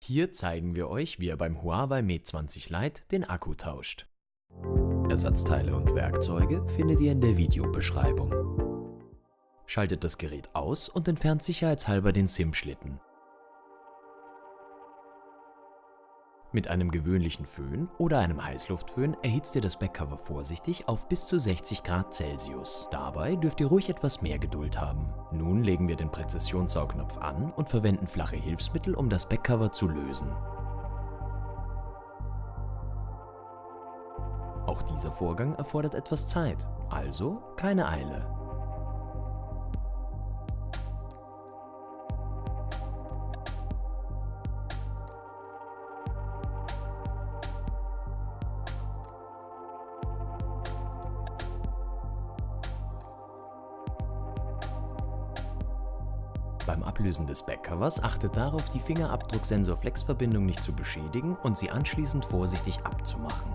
Hier zeigen wir euch, wie ihr beim Huawei Mate 20 Lite den Akku tauscht. Ersatzteile und Werkzeuge findet ihr in der Videobeschreibung. Schaltet das Gerät aus und entfernt sicherheitshalber den SIM-Schlitten. Mit einem gewöhnlichen Föhn oder einem Heißluftföhn erhitzt ihr das Backcover vorsichtig auf bis zu 60 Grad Celsius. Dabei dürft ihr ruhig etwas mehr Geduld haben. Nun legen wir den Präzisionssaugnapf an und verwenden flache Hilfsmittel, um das Backcover zu lösen. Auch dieser Vorgang erfordert etwas Zeit, also keine Eile. Beim Ablösen des Backcovers achtet darauf, die Fingerabdrucksensor-Flex-Verbindung nicht zu beschädigen und sie anschließend vorsichtig abzumachen.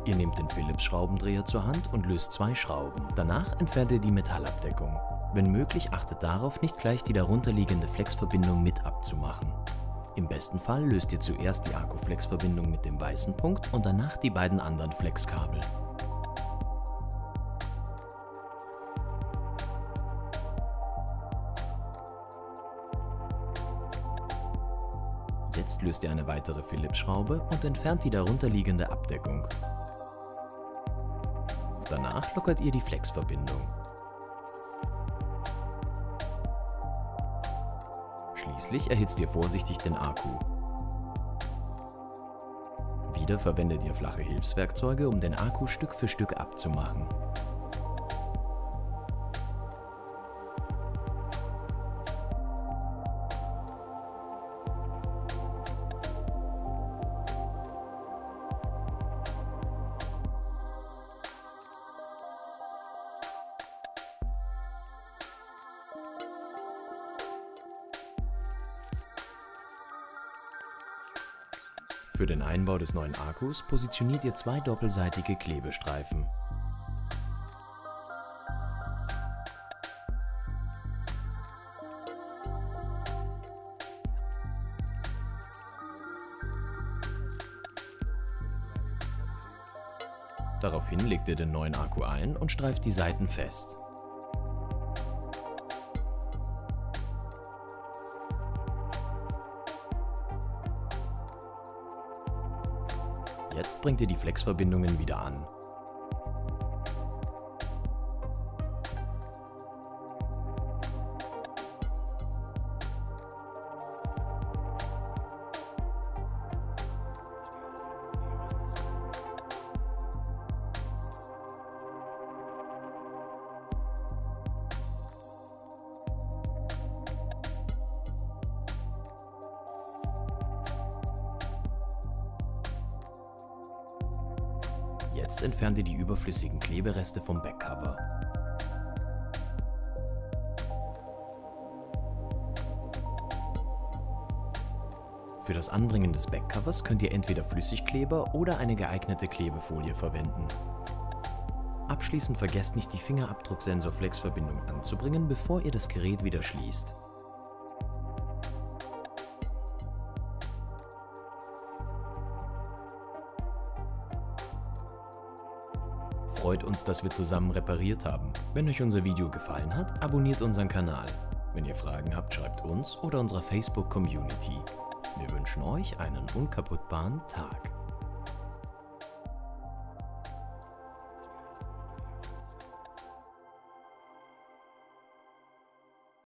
Ihr nehmt den Phillips-Schraubendreher zur Hand und löst 2 Schrauben. Danach entfernt ihr die Metallabdeckung. Wenn möglich, achtet darauf, nicht gleich die darunterliegende Flex-Verbindung mit abzumachen. Im besten Fall löst ihr zuerst die Akku-Flex-Verbindung mit dem weißen Punkt und danach die beiden anderen Flex-Kabel. Jetzt löst ihr eine weitere Phillips-Schraube und entfernt die darunterliegende Abdeckung. Danach lockert ihr die Flex-Verbindung. Schließlich erhitzt ihr vorsichtig den Akku. Wieder verwendet ihr flache Hilfswerkzeuge, um den Akku Stück für Stück abzumachen. Für den Einbau des neuen Akkus positioniert ihr 2 doppelseitige Klebestreifen. Daraufhin legt ihr den neuen Akku ein und streift die Seiten fest. Jetzt bringt ihr die Flex-Verbindungen wieder an. Jetzt entfernt ihr die überflüssigen Klebereste vom Backcover. Für das Anbringen des Backcovers könnt ihr entweder Flüssigkleber oder eine geeignete Klebefolie verwenden. Abschließend vergesst nicht, die Fingerabdrucksensor-Flex-Verbindung anzubringen, bevor ihr das Gerät wieder schließt. Freut uns, dass wir zusammen repariert haben. Wenn euch unser Video gefallen hat, abonniert unseren Kanal. Wenn ihr Fragen habt, schreibt uns oder unserer Facebook-Community. Wir wünschen euch einen unkaputtbaren Tag.